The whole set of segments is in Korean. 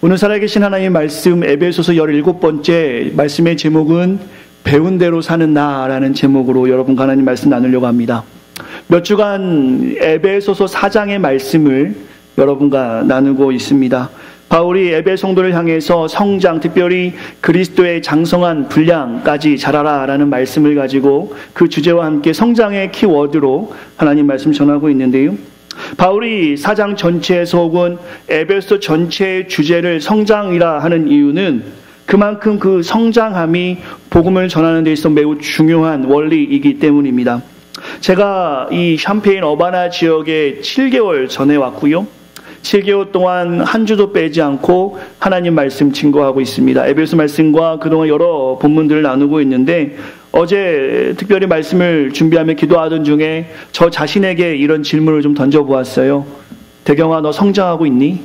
오늘 살아계신 하나님의 말씀 에베소서 17번째 말씀의 제목은 배운 대로 사는 나라는 제목으로 여러분과 하나님 말씀 나누려고 합니다. 몇 주간 에베소서 4장의 말씀을 여러분과 나누고 있습니다. 바울이 에베소 성도를 향해서 성장, 특별히 그리스도의 장성한 분량까지 자라라 라는 말씀을 가지고 그 주제와 함께 성장의 키워드로 하나님 말씀 전하고 있는데요. 바울이 4장 전체에서 혹은 에베소 전체의 주제를 성장이라 하는 이유는 그만큼 그 성장함이 복음을 전하는 데 있어 매우 중요한 원리이기 때문입니다. 제가 이 샴페인 어바나 지역에 7개월 전에 왔고요. 7개월 동안 한 주도 빼지 않고 하나님 말씀 증거하고 있습니다. 에베소 말씀과 그동안 여러 본문들을 나누고 있는데 어제 특별히 말씀을 준비하며 기도하던 중에 저 자신에게 이런 질문을 좀 던져보았어요. 대경아, 너 성장하고 있니?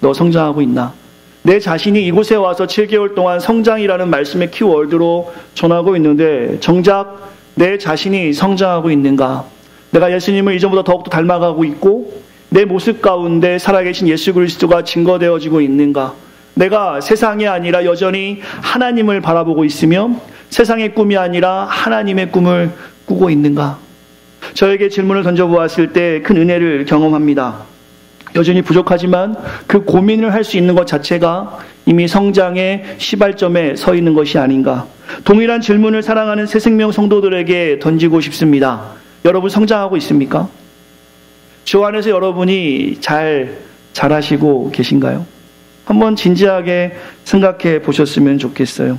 너 성장하고 있나? 내 자신이 이곳에 와서 7개월 동안 성장이라는 말씀의 키워드로 전하고 있는데 정작 내 자신이 성장하고 있는가? 내가 예수님을 이전보다 더욱더 닮아가고 있고 내 모습 가운데 살아계신 예수 그리스도가 증거되어지고 있는가? 내가 세상이 아니라 여전히 하나님을 바라보고 있으며 세상의 꿈이 아니라 하나님의 꿈을 꾸고 있는가? 저에게 질문을 던져보았을 때 큰 은혜를 경험합니다. 여전히 부족하지만 그 고민을 할 수 있는 것 자체가 이미 성장의 시발점에 서 있는 것이 아닌가? 동일한 질문을 사랑하는 새생명 성도들에게 던지고 싶습니다. 여러분 성장하고 있습니까? 주 안에서 여러분이 잘하시고 계신가요? 한번 진지하게 생각해 보셨으면 좋겠어요.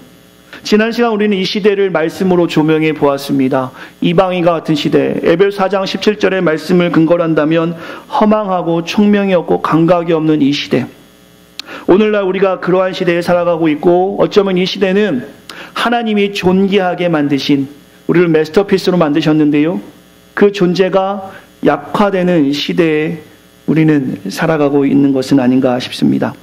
지난 시간 우리는 이 시대를 말씀으로 조명해 보았습니다. 이방인과 같은 시대, 에베소 4장 17절의 말씀을 근거로 한다면 허망하고 총명이 없고 감각이 없는 이 시대. 오늘날 우리가 그러한 시대에 살아가고 있고 어쩌면 이 시대는 하나님이 존귀하게 만드신 우리를 마스터피스로 만드셨는데요. 그 존재가 약화되는 시대에 우리는 살아가고 있는 것은 아닌가 싶습니다.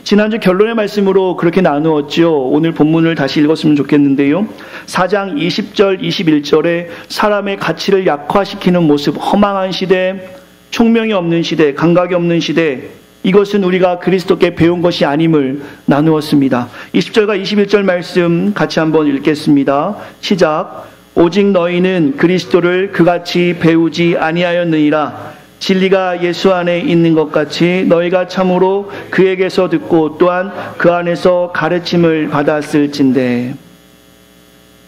지난주 결론의 말씀으로 그렇게 나누었죠. 오늘 본문을 다시 읽었으면 좋겠는데요. 4장 20절, 21절에 사람의 가치를 약화시키는 모습, 허망한 시대, 총명이 없는 시대, 감각이 없는 시대, 이것은 우리가 그리스도께 배운 것이 아님을 나누었습니다. 20절과 21절 말씀 같이 한번 읽겠습니다. 시작. 오직 너희는 그리스도를 그같이 배우지 아니하였느니라. 진리가 예수 안에 있는 것 같이 너희가 참으로 그에게서 듣고 또한 그 안에서 가르침을 받았을진대.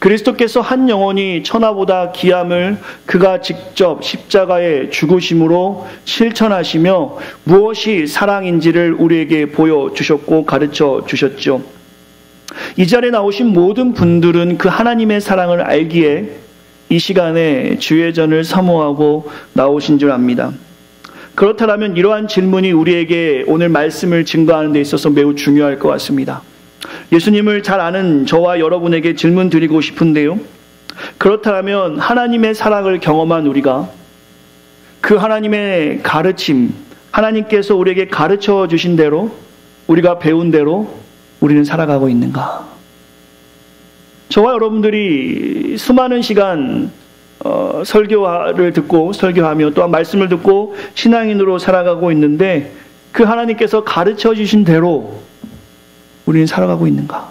그리스도께서 한 영혼이 천하보다 귀함을 그가 직접 십자가에 죽으심으로 실천하시며 무엇이 사랑인지를 우리에게 보여주셨고 가르쳐 주셨죠. 이 자리에 나오신 모든 분들은 그 하나님의 사랑을 알기에 이 시간에 주의 전을 사모하고 나오신 줄 압니다. 그렇다면 이러한 질문이 우리에게 오늘 말씀을 증거하는 데 있어서 매우 중요할 것 같습니다. 예수님을 잘 아는 저와 여러분에게 질문 드리고 싶은데요. 그렇다면 하나님의 사랑을 경험한 우리가 그 하나님의 가르침, 하나님께서 우리에게 가르쳐 주신 대로 우리가 배운 대로 우리는 살아가고 있는가? 저와 여러분들이 수많은 시간 설교를 듣고 설교하며 또한 말씀을 듣고 신앙인으로 살아가고 있는데 그 하나님께서 가르쳐 주신 대로 우리는 살아가고 있는가?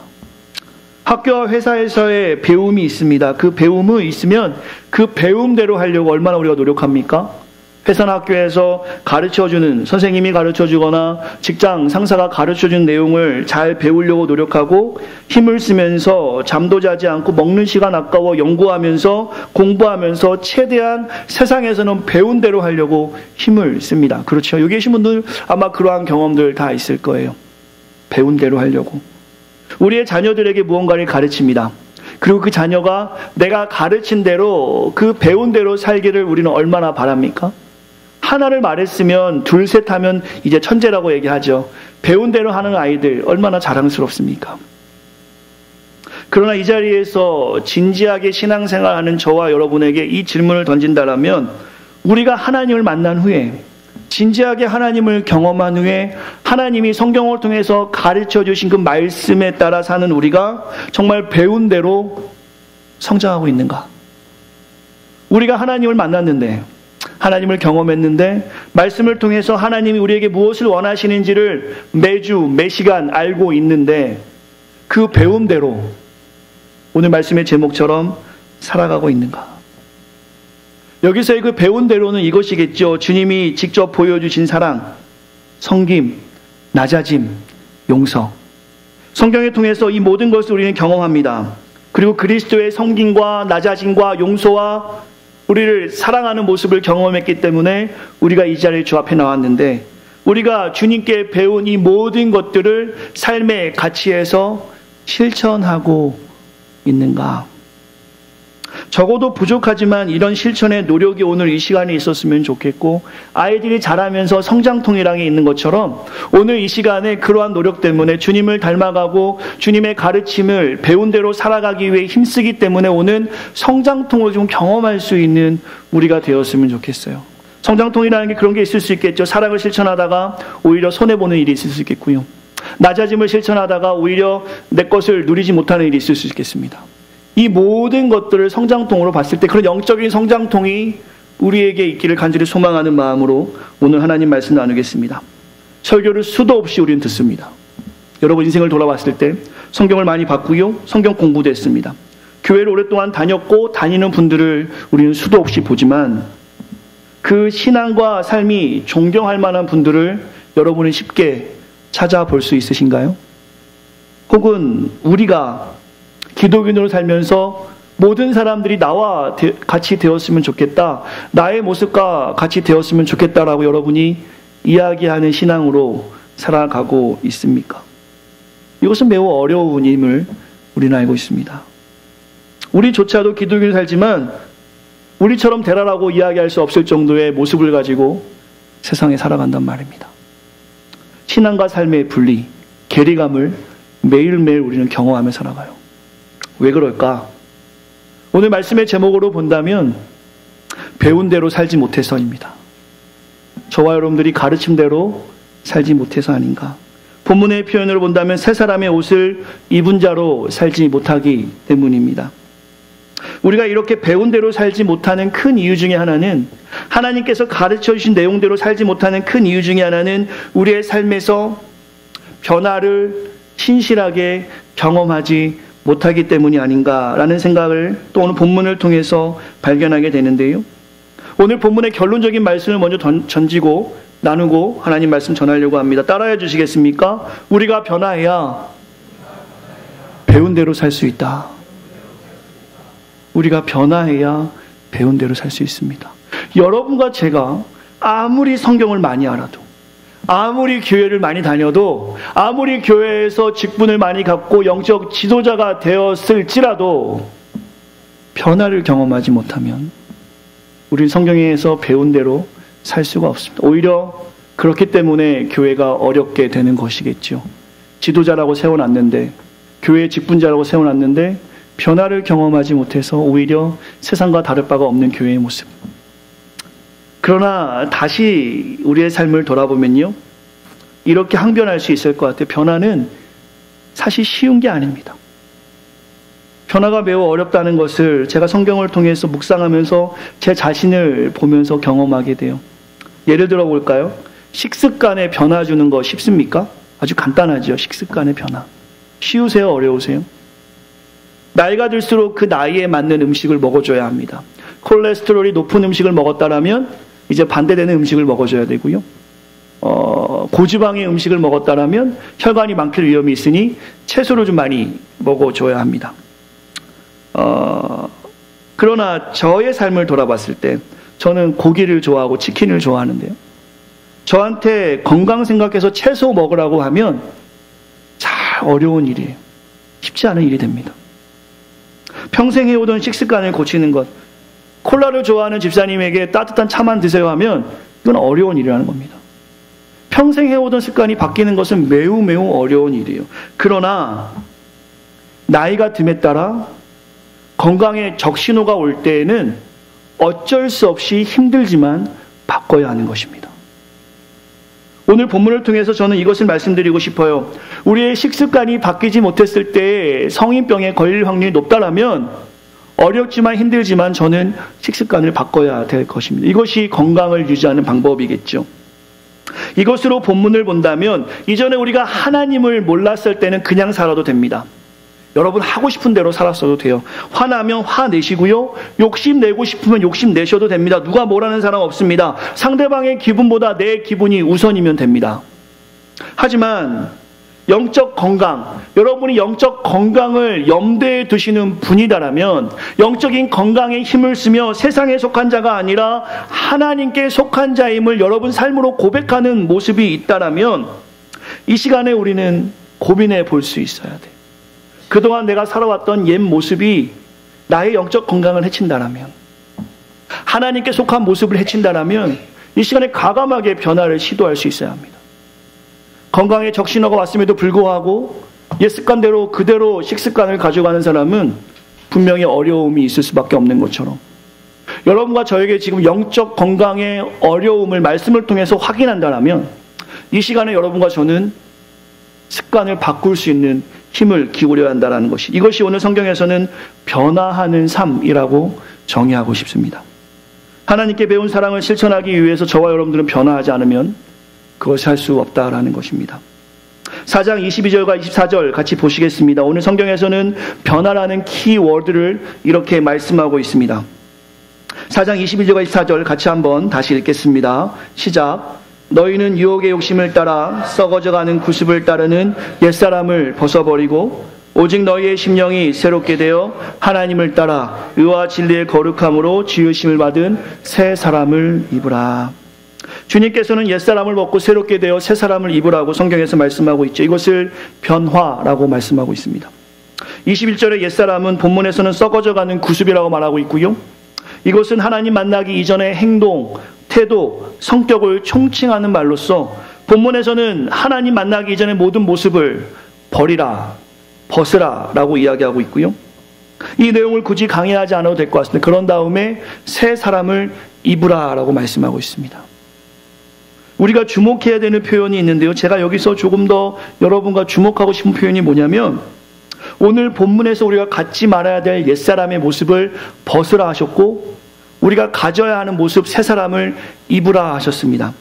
학교와 회사에서의 배움이 있습니다. 그 배움이 있으면 그 배움대로 하려고 얼마나 우리가 노력합니까? 회사나 학교에서 가르쳐주는 선생님이 가르쳐주거나 직장 상사가 가르쳐준 내용을 잘 배우려고 노력하고 힘을 쓰면서 잠도 자지 않고 먹는 시간 아까워 연구하면서 공부하면서 최대한 세상에서는 배운 대로 하려고 힘을 씁니다. 그렇죠. 여기 계신 분들 아마 그러한 경험들 다 있을 거예요. 배운 대로 하려고. 우리의 자녀들에게 무언가를 가르칩니다. 그리고 그 자녀가 내가 가르친 대로 그 배운 대로 살기를 우리는 얼마나 바랍니까? 하나를 말했으면 둘, 셋 하면 이제 천재라고 얘기하죠. 배운 대로 하는 아이들 얼마나 자랑스럽습니까? 그러나 이 자리에서 진지하게 신앙생활하는 저와 여러분에게 이 질문을 던진다면 우리가 하나님을 만난 후에 진지하게 하나님을 경험한 후에 하나님이 성경을 통해서 가르쳐 주신 그 말씀에 따라 사는 우리가 정말 배운 대로 성장하고 있는가? 우리가 하나님을 만났는데 하나님을 경험했는데 말씀을 통해서 하나님이 우리에게 무엇을 원하시는지를 매주 매시간 알고 있는데 그 배움대로 오늘 말씀의 제목처럼 살아가고 있는가? 여기서의 그 배운 대로는 이것이겠죠. 주님이 직접 보여주신 사랑, 섬김, 낮아짐, 용서. 성경을 통해서 이 모든 것을 우리는 경험합니다. 그리고 그리스도의 섬김과 낮아짐과 용서와 우리를 사랑하는 모습을 경험했기 때문에 우리가 이 자리에 주 앞에 나왔는데 우리가 주님께 배운 이 모든 것들을 삶의 가치에서 실천하고 있는가? 적어도 부족하지만 이런 실천의 노력이 오늘 이 시간에 있었으면 좋겠고 아이들이 자라면서 성장통이랑에 있는 것처럼 오늘 이 시간에 그러한 노력 때문에 주님을 닮아가고 주님의 가르침을 배운 대로 살아가기 위해 힘쓰기 때문에 오는 성장통을 좀 경험할 수 있는 우리가 되었으면 좋겠어요. 성장통이라는 게 그런 게 있을 수 있겠죠. 사랑을 실천하다가 오히려 손해보는 일이 있을 수 있겠고요. 낮아짐을 실천하다가 오히려 내 것을 누리지 못하는 일이 있을 수 있겠습니다. 이 모든 것들을 성장통으로 봤을 때 그런 영적인 성장통이 우리에게 있기를 간절히 소망하는 마음으로 오늘 하나님 말씀 나누겠습니다. 설교를 수도 없이 우리는 듣습니다. 여러분 인생을 돌아봤을 때 성경을 많이 봤고요. 성경 공부도 했습니다. 교회를 오랫동안 다녔고 다니는 분들을 우리는 수도 없이 보지만 그 신앙과 삶이 존경할 만한 분들을 여러분은 쉽게 찾아볼 수 있으신가요? 혹은 우리가 기독인으로 살면서 모든 사람들이 나와 같이 되었으면 좋겠다. 나의 모습과 같이 되었으면 좋겠다라고 여러분이 이야기하는 신앙으로 살아가고 있습니까? 이것은 매우 어려운 임을 우리는 알고 있습니다. 우리조차도 기독인으로 살지만 우리처럼 되라라고 이야기할 수 없을 정도의 모습을 가지고 세상에 살아간단 말입니다. 신앙과 삶의 분리, 괴리감을 매일매일 우리는 경험하며 살아가요. 왜 그럴까? 오늘 말씀의 제목으로 본다면 배운 대로 살지 못해서입니다. 저와 여러분들이 가르침대로 살지 못해서 아닌가? 본문의 표현으로 본다면 새 사람의 옷을 입은 자로 살지 못하기 때문입니다. 우리가 이렇게 배운 대로 살지 못하는 큰 이유 중에 하나는 하나님께서 가르쳐 주신 내용대로 살지 못하는 큰 이유 중에 하나는 우리의 삶에서 변화를 신실하게 경험하지 못하기 때문이 아닌가라는 생각을 또 오늘 본문을 통해서 발견하게 되는데요. 오늘 본문의 결론적인 말씀을 먼저 던지고 나누고 하나님 말씀 전하려고 합니다. 따라해 주시겠습니까? 우리가 변화해야 배운 대로 살 수 있다. 우리가 변화해야 배운 대로 살 수 있습니다. 여러분과 제가 아무리 성경을 많이 알아도 아무리 교회를 많이 다녀도 아무리 교회에서 직분을 많이 갖고 영적 지도자가 되었을지라도 변화를 경험하지 못하면 우리는 성경에서 배운 대로 살 수가 없습니다. 오히려 그렇기 때문에 교회가 어렵게 되는 것이겠죠. 지도자라고 세워놨는데 교회의 직분자라고 세워놨는데 변화를 경험하지 못해서 오히려 세상과 다를 바가 없는 교회의 모습. 그러나 다시 우리의 삶을 돌아보면요. 이렇게 항변할 수 있을 것 같아요. 변화는 사실 쉬운 게 아닙니다. 변화가 매우 어렵다는 것을 제가 성경을 통해서 묵상하면서 제 자신을 보면서 경험하게 돼요. 예를 들어 볼까요? 식습관에 변화 주는 거 쉽습니까? 아주 간단하죠. 식습관의 변화. 쉬우세요? 어려우세요? 나이가 들수록 그 나이에 맞는 음식을 먹어줘야 합니다. 콜레스테롤이 높은 음식을 먹었다라면 이제 반대되는 음식을 먹어줘야 되고요. 고지방의 음식을 먹었다라면 혈관이 막힐 위험이 있으니 채소를 좀 많이 먹어줘야 합니다. 그러나 저의 삶을 돌아봤을 때 저는 고기를 좋아하고 치킨을 좋아하는데요. 저한테 건강 생각해서 채소 먹으라고 하면 잘 어려운 일이에요. 쉽지 않은 일이 됩니다. 평생 해오던 식습관을 고치는 것, 콜라를 좋아하는 집사님에게 따뜻한 차만 드세요 하면 이건 어려운 일이라는 겁니다. 평생 해오던 습관이 바뀌는 것은 매우 어려운 일이에요. 그러나 나이가 듦에 따라 건강에 적신호가 올 때에는 어쩔 수 없이 힘들지만 바꿔야 하는 것입니다. 오늘 본문을 통해서 저는 이것을 말씀드리고 싶어요. 우리의 식습관이 바뀌지 못했을 때 성인병에 걸릴 확률이 높다라면 어렵지만 힘들지만 저는 식습관을 바꿔야 될 것입니다. 이것이 건강을 유지하는 방법이겠죠. 이것으로 본문을 본다면 이전에 우리가 하나님을 몰랐을 때는 그냥 살아도 됩니다. 여러분 하고 싶은 대로 살았어도 돼요. 화나면 화내시고요. 욕심내고 싶으면 욕심내셔도 됩니다. 누가 뭐라는 사람 없습니다. 상대방의 기분보다 내 기분이 우선이면 됩니다. 하지만 영적 건강, 여러분이 영적 건강을 염두에 두시는 분이다라면 영적인 건강에 힘을 쓰며 세상에 속한 자가 아니라 하나님께 속한 자임을 여러분 삶으로 고백하는 모습이 있다라면 이 시간에 우리는 고민해 볼 수 있어야 돼요. 그동안 내가 살아왔던 옛 모습이 나의 영적 건강을 해친다라면, 하나님께 속한 모습을 해친다라면 이 시간에 과감하게 변화를 시도할 수 있어야 합니다. 건강에 적신호가 왔음에도 불구하고 옛 습관대로 그대로 식습관을 가져가는 사람은 분명히 어려움이 있을 수밖에 없는 것처럼, 여러분과 저에게 지금 영적 건강의 어려움을 말씀을 통해서 확인한다면 이 시간에 여러분과 저는 습관을 바꿀 수 있는 힘을 기울여야 한다는 것이, 이것이 오늘 성경에서는 변화하는 삶이라고 정의하고 싶습니다. 하나님께 배운 사랑을 실천하기 위해서 저와 여러분들은 변화하지 않으면 그것을 할 수 없다라는 것입니다. 4장 22절과 24절 같이 보시겠습니다. 오늘 성경에서는 변화라는 키워드를 이렇게 말씀하고 있습니다. 4장 22절과 24절 같이 한번 다시 읽겠습니다. 시작. 너희는 유혹의 욕심을 따라 썩어져가는 구습을 따르는 옛사람을 벗어버리고 오직 너희의 심령이 새롭게 되어 하나님을 따라 의와 진리의 거룩함으로 지으심을 받은 새 사람을 입으라. 주님께서는 옛사람을 벗고 새롭게 되어 새 사람을 입으라고 성경에서 말씀하고 있죠. 이것을 변화라고 말씀하고 있습니다. 21절의 옛사람은 본문에서는 썩어져가는 구습이라고 말하고 있고요. 이것은 하나님 만나기 이전의 행동, 태도, 성격을 총칭하는 말로서 본문에서는 하나님 만나기 이전의 모든 모습을 버리라, 벗으라 라고 이야기하고 있고요. 이 내용을 굳이 강의하지 않아도 될 것 같습니다. 그런 다음에 새 사람을 입으라 라고 말씀하고 있습니다. 우리가 주목해야 되는 표현이 있는데요. 제가 여기서 조금 더 여러분과 주목하고 싶은 표현이 뭐냐면, 오늘 본문에서 우리가 갖지 말아야 될 옛사람의 모습을 벗으라 하셨고 우리가 가져야 하는 모습 새 사람을 입으라 하셨습니다.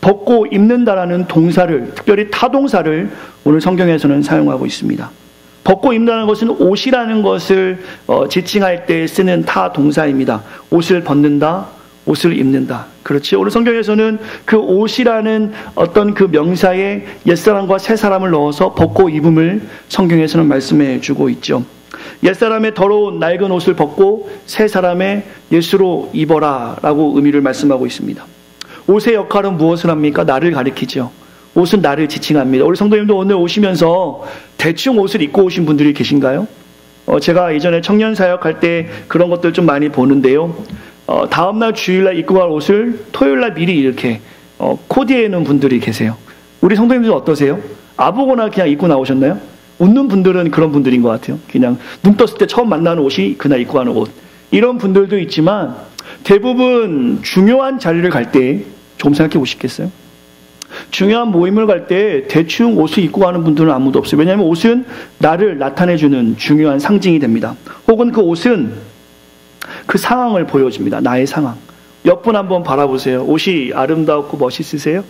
벗고 입는다라는 동사를, 특별히 타동사를 오늘 성경에서는 사용하고 있습니다. 벗고 입는다는 것은 옷이라는 것을 지칭할 때 쓰는 타동사입니다. 옷을 벗는다, 옷을 입는다. 그렇죠. 오늘 성경에서는 그 옷이라는 어떤 그 명사에 옛사람과 새사람을 넣어서 벗고 입음을 성경에서는 말씀해 주고 있죠. 옛사람의 더러운 낡은 옷을 벗고 새사람의 예수로 입어라 라고 의미를 말씀하고 있습니다. 옷의 역할은 무엇을 합니까? 나를 가리키죠. 옷은 나를 지칭합니다. 우리 성도님도 오늘 오시면서 대충 옷을 입고 오신 분들이 계신가요? 제가 이전에 청년 사역할 때 그런 것들 좀 많이 보는데요. 다음날 주일날 입고 갈 옷을 토요일날 미리 이렇게 코디해 놓은 분들이 계세요. 우리 성도님들은 어떠세요? 아무거나 그냥 입고 나오셨나요? 웃는 분들은 그런 분들인 것 같아요. 그냥 눈 떴을 때 처음 만나는 옷이 그날 입고 가는 옷. 이런 분들도 있지만 대부분 중요한 자리를 갈 때 조금 생각해 보시겠어요? 중요한 모임을 갈 때 대충 옷을 입고 가는 분들은 아무도 없어요. 왜냐하면 옷은 나를 나타내주는 중요한 상징이 됩니다. 혹은 그 옷은 그 상황을 보여줍니다. 나의 상황. 옆분 한번 바라보세요. 옷이 아름다웠고 멋있으세요?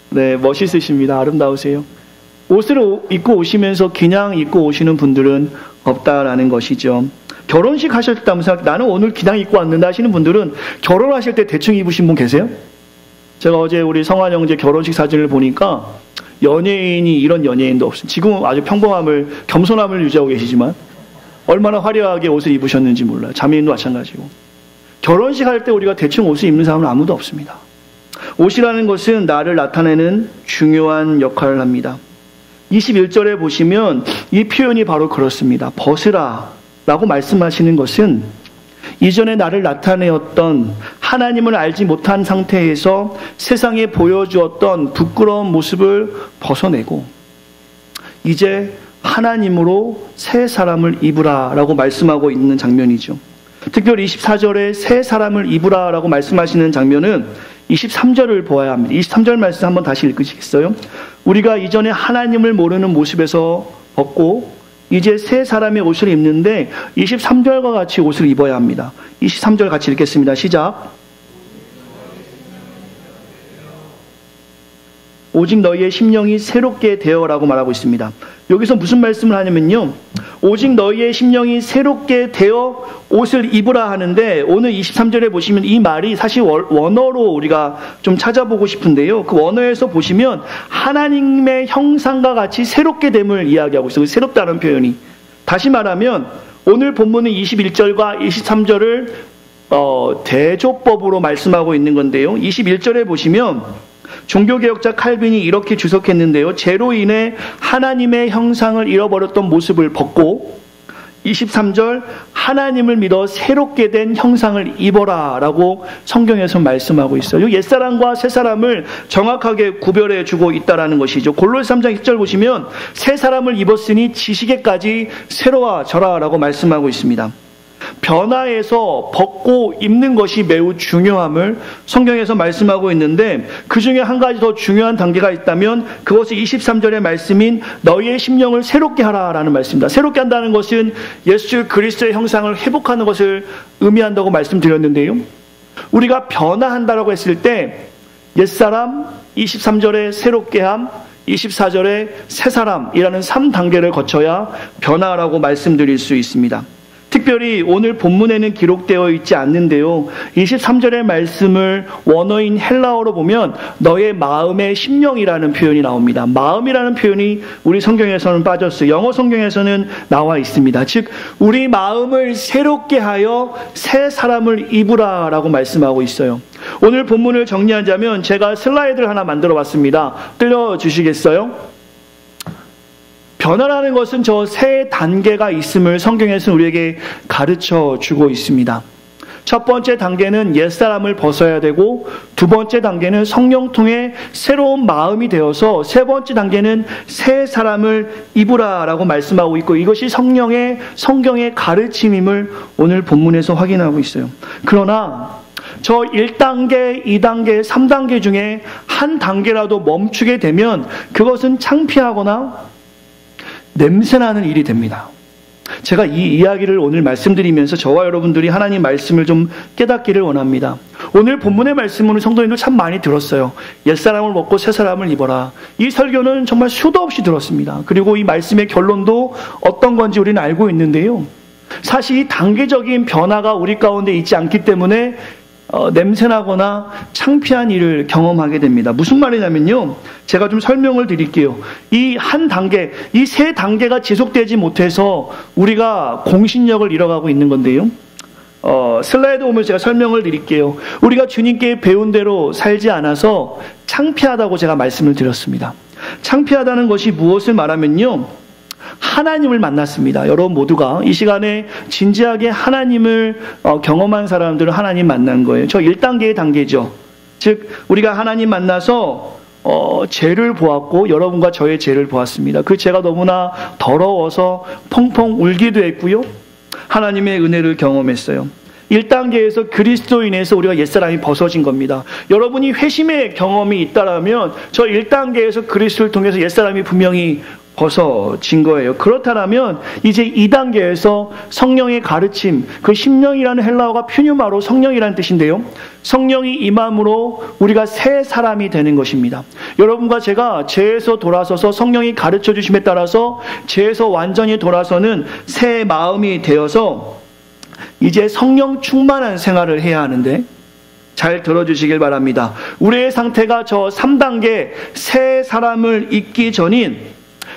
네, 멋있으십니다. 아름다우세요. 옷을 입고 오시면서 그냥 입고 오시는 분들은 없다라는 것이죠. 결혼식 하실 때 나는 오늘 그냥 입고 왔는다 하시는 분들은 결혼하실 때 대충 입으신 분 계세요? 제가 어제 우리 성환 형제 결혼식 사진을 보니까 연예인이 이런 연예인도 없어요. 지금은 아주 평범함을, 겸손함을 유지하고 계시지만 얼마나 화려하게 옷을 입으셨는지 몰라요. 자매님도 마찬가지고. 결혼식 할 때 우리가 대충 옷을 입는 사람은 아무도 없습니다. 옷이라는 것은 나를 나타내는 중요한 역할을 합니다. 21절에 보시면 이 표현이 바로 그렇습니다. 벗으라 라고 말씀하시는 것은 이전에 나를 나타내었던 하나님을 알지 못한 상태에서 세상에 보여주었던 부끄러운 모습을 벗어내고 이제 하나님으로 새 사람을 입으라 라고 말씀하고 있는 장면이죠. 특별히 24절에 새 사람을 입으라 라고 말씀하시는 장면은 23절을 보아야 합니다. 23절 말씀 한번 다시 읽으시겠어요? 우리가 이전에 하나님을 모르는 모습에서 벗고 이제 새 사람의 옷을 입는데 23절과 같이 옷을 입어야 합니다. 23절 같이 읽겠습니다. 시작. 오직 너희의 심령이 새롭게 되어라고 말하고 있습니다. 여기서 무슨 말씀을 하냐면요, 오직 너희의 심령이 새롭게 되어 옷을 입으라 하는데, 오늘 23절에 보시면 이 말이 사실 원어로 우리가 좀 찾아보고 싶은데요, 그 원어에서 보시면 하나님의 형상과 같이 새롭게 됨을 이야기하고 있어요. 새롭다는 표현이. 다시 말하면 오늘 본문은 21절과 23절을 대조법으로 말씀하고 있는 건데요, 21절에 보시면 종교개혁자 칼빈이 이렇게 주석했는데요, 죄로 인해 하나님의 형상을 잃어버렸던 모습을 벗고, 23절 하나님을 믿어 새롭게 된 형상을 입어라 라고 성경에서 말씀하고 있어요. 옛사람과 새사람을 정확하게 구별해 주고 있다는 것이죠. 골로새 3장 1절 보시면 새사람을 입었으니 지식에까지 새로워져라 라고 말씀하고 있습니다. 변화해서 벗고 입는 것이 매우 중요함을 성경에서 말씀하고 있는데, 그 중에 한 가지 더 중요한 단계가 있다면 그것이 23절의 말씀인 너희의 심령을 새롭게 하라라는 말씀입니다. 새롭게 한다는 것은 예수 그리스도의 형상을 회복하는 것을 의미한다고 말씀드렸는데요, 우리가 변화한다라고 했을 때 옛사람, 23절에 새롭게 함, 24절에 새사람이라는 3단계를 거쳐야 변화라고 말씀드릴 수 있습니다. 특별히 오늘 본문에는 기록되어 있지 않는데요, 23절의 말씀을 원어인 헬라어로 보면 너의 마음의 심령이라는 표현이 나옵니다. 마음이라는 표현이 우리 성경에서는 빠졌어요. 영어 성경에서는 나와 있습니다. 즉 우리 마음을 새롭게 하여 새 사람을 입으라 라고 말씀하고 있어요. 오늘 본문을 정리하자면 제가 슬라이드를 하나 만들어 봤습니다. 띄워주시겠어요? 변화라는 것은 저 세 단계가 있음을 성경에서는 우리에게 가르쳐 주고 있습니다. 첫 번째 단계는 옛사람을 벗어야 되고, 두 번째 단계는 성령 통해 새로운 마음이 되어서, 세 번째 단계는 새 사람을 입으라라고 말씀하고 있고, 이것이 성경의 가르침임을 오늘 본문에서 확인하고 있어요. 그러나 저 1단계, 2단계, 3단계 중에 한 단계라도 멈추게 되면 그것은 창피하거나 냄새나는 일이 됩니다. 제가 이 이야기를 오늘 말씀드리면서 저와 여러분들이 하나님 말씀을 좀 깨닫기를 원합니다. 오늘 본문의 말씀을 성도님들 참 많이 들었어요. 옛사람을 벗고 새사람을 입어라. 이 설교는 정말 수도 없이 들었습니다. 그리고 이 말씀의 결론도 어떤 건지 우리는 알고 있는데요, 사실 이 단계적인 변화가 우리 가운데 있지 않기 때문에 냄새나거나 창피한 일을 경험하게 됩니다. 무슨 말이냐면요, 제가 좀 설명을 드릴게요. 이 한 단계, 이 세 단계가 지속되지 못해서 우리가 공신력을 잃어가고 있는 건데요, 슬라이드 오면 제가 설명을 드릴게요. 우리가 주님께 배운 대로 살지 않아서 창피하다고 제가 말씀을 드렸습니다. 창피하다는 것이 무엇을 말하면요, 하나님을 만났습니다. 여러분 모두가 이 시간에 진지하게 하나님을 경험한 사람들은 하나님 만난 거예요. 저 1단계의 단계죠. 즉 우리가 하나님 만나서 죄를 보았고, 여러분과 저의 죄를 보았습니다. 그 죄가 너무나 더러워서 펑펑 울기도 했고요, 하나님의 은혜를 경험했어요. 1단계에서 그리스도로 인해서 우리가 옛사람이 벗어진 겁니다. 여러분이 회심의 경험이 있다라면 저 1단계에서 그리스도를 통해서 옛사람이 분명히 벗어진 거예요. 그렇다면 이제 2단계에서 성령의 가르침, 그 심령이라는 헬라어가 퓨뉴마로 성령이라는 뜻인데요, 성령이 임함으로 우리가 새 사람이 되는 것입니다. 여러분과 제가 죄에서 돌아서서 성령이 가르쳐 주심에 따라서 죄에서 완전히 돌아서는 새 마음이 되어서 이제 성령 충만한 생활을 해야 하는데, 잘 들어주시길 바랍니다. 우리의 상태가 저 3단계 새 사람을 입기 전인,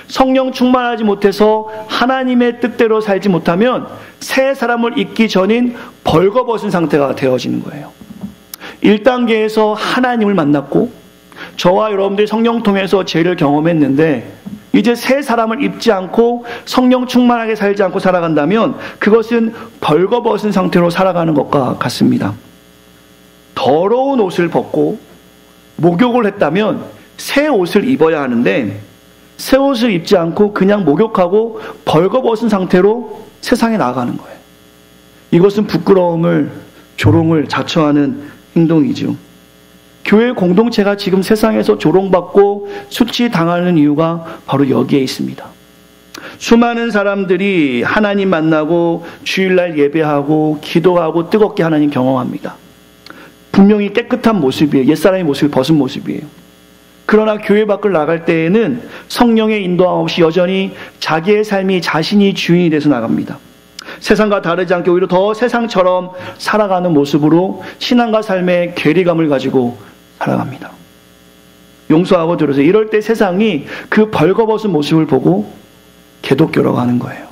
성령 충만하지 못해서 하나님의 뜻대로 살지 못하면 새 사람을 입기 전인 벌거벗은 상태가 되어지는 거예요. 1단계에서 하나님을 만났고 저와 여러분들이 성령 통해서 죄를 경험했는데, 이제 새 사람을 입지 않고 성령 충만하게 살지 않고 살아간다면 그것은 벌거벗은 상태로 살아가는 것과 같습니다. 더러운 옷을 벗고 목욕을 했다면 새 옷을 입어야 하는데, 새 옷을 입지 않고 그냥 목욕하고 벌거벗은 상태로 세상에 나아가는 거예요. 이것은 부끄러움을, 조롱을 자처하는 행동이죠. 교회 공동체가 지금 세상에서 조롱받고 수치당하는 이유가 바로 여기에 있습니다. 수많은 사람들이 하나님 만나고 주일날 예배하고 기도하고 뜨겁게 하나님 경험합니다. 분명히 깨끗한 모습이에요. 옛사람의 모습이 벗은 모습이에요. 그러나 교회 밖을 나갈 때에는 성령의 인도함 없이 여전히 자기의 삶이 자신이 주인이 돼서 나갑니다. 세상과 다르지 않게 오히려 더 세상처럼 살아가는 모습으로 신앙과 삶의 괴리감을 가지고 살아갑니다. 용서하고 들으세요. 이럴 때 세상이 그 벌거벗은 모습을 보고 개독교라고 하는 거예요.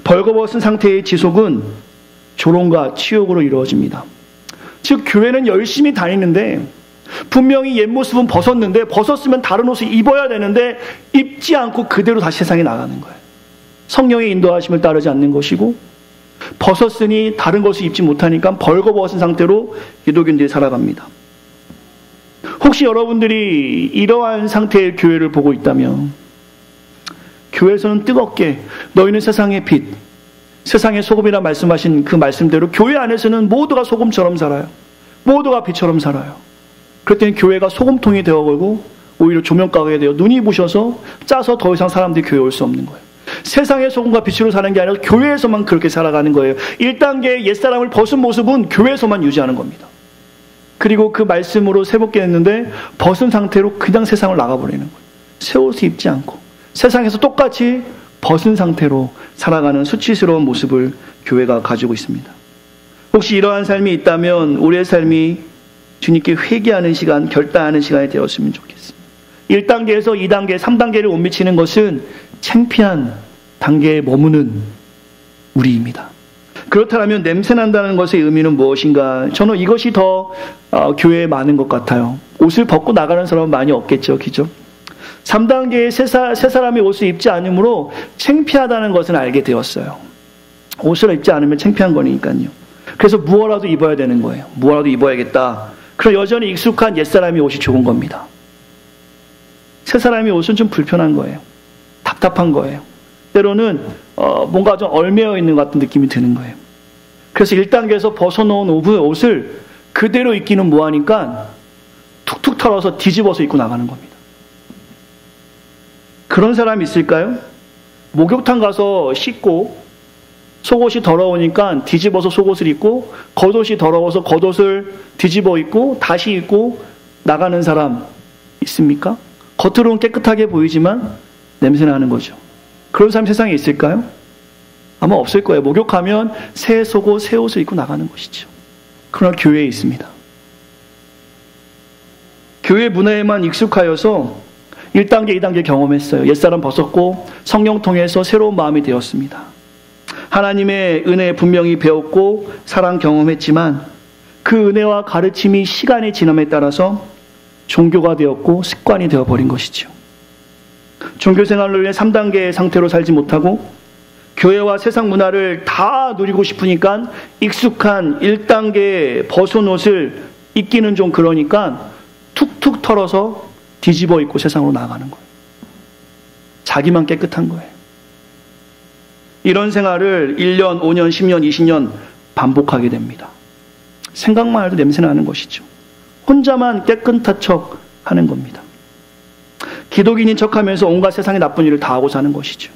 벌거벗은 상태의 지속은 조롱과 치욕으로 이루어집니다. 즉 교회는 열심히 다니는데 분명히 옛 모습은 벗었는데 벗었으면 다른 옷을 입어야 되는데 입지 않고 그대로 다시 세상에 나가는 거예요. 성령의 인도하심을 따르지 않는 것이고 벗었으니 다른 것을 입지 못하니까 벌거벗은 상태로 기독인들이 살아갑니다. 혹시 여러분들이 이러한 상태의 교회를 보고 있다면 교회에서는 뜨겁게 너희는 세상의 빛, 세상의 소금이라 말씀하신 그 말씀대로 교회 안에서는 모두가 소금처럼 살아요. 모두가 빛처럼 살아요. 그랬더니 교회가 소금통이 되어버리고 오히려 조명가게 되어 눈이 부셔서 짜서 더 이상 사람들이 교회에 올 수 없는 거예요. 세상의 소금과 빛으로 사는 게 아니라 교회에서만 그렇게 살아가는 거예요. 1단계 옛사람을 벗은 모습은 교회에서만 유지하는 겁니다. 그리고 그 말씀으로 새롭게 했는데 벗은 상태로 그냥 세상을 나가버리는 거예요. 새 옷을 입지 않고 세상에서 똑같이 벗은 상태로 살아가는 수치스러운 모습을 교회가 가지고 있습니다. 혹시 이러한 삶이 있다면 우리의 삶이 주님께 회개하는 시간, 결단하는 시간이 되었으면 좋겠습니다. 1단계에서 2단계, 3단계를 못 미치는 것은 창피한 단계에 머무는 우리입니다. 그렇다면 냄새난다는 것의 의미는 무엇인가? 저는 이것이 더 교회에 많은 것 같아요. 옷을 벗고 나가는 사람은 많이 없겠죠. 그죠? 3단계의 새 사람이 옷을 입지 않으므로 창피하다는 것은 알게 되었어요. 옷을 입지 않으면 창피한 거니까요. 그래서 무엇라도 입어야 되는 거예요. 무엇라도 입어야겠다. 그럼 여전히 익숙한 옛사람이 옷이 좋은 겁니다. 새 사람이 옷은 좀 불편한 거예요. 답답한 거예요. 때로는 뭔가 좀 얼매어 있는 것 같은 느낌이 드는 거예요. 그래서 1단계에서 벗어놓은 옷을 그대로 입기는 뭐하니까 툭툭 털어서 뒤집어서 입고 나가는 겁니다. 그런 사람이 있을까요? 목욕탕 가서 씻고 속옷이 더러우니까 뒤집어서 속옷을 입고 겉옷이 더러워서 겉옷을 뒤집어 입고 다시 입고 나가는 사람 있습니까? 겉으로는 깨끗하게 보이지만 냄새나는 거죠. 그런 사람 세상에 있을까요? 아마 없을 거예요. 목욕하면 새 속옷, 새 옷을 입고 나가는 것이죠. 그러나 교회에 있습니다. 교회 문화에만 익숙하여서 1단계, 2단계 경험했어요. 옛사람 벗었고 성령 통해서 새로운 마음이 되었습니다. 하나님의 은혜 분명히 배웠고 사랑 경험했지만 그 은혜와 가르침이 시간의 지남에 따라서 종교가 되었고 습관이 되어버린 것이죠. 종교생활을 위해 3단계의 상태로 살지 못하고 교회와 세상 문화를 다 누리고 싶으니까 익숙한 1단계의 벗은 옷을 입기는 좀 그러니까 툭툭 털어서 뒤집어 입고 세상으로 나가는 거예요. 자기만 깨끗한 거예요. 이런 생활을 1년, 5년, 10년, 20년 반복하게 됩니다. 생각만 해도 냄새나는 것이죠. 혼자만 깨끗한 척 하는 겁니다. 기독인인 척하면서 온갖 세상의 나쁜 일을 다 하고 사는 것이죠.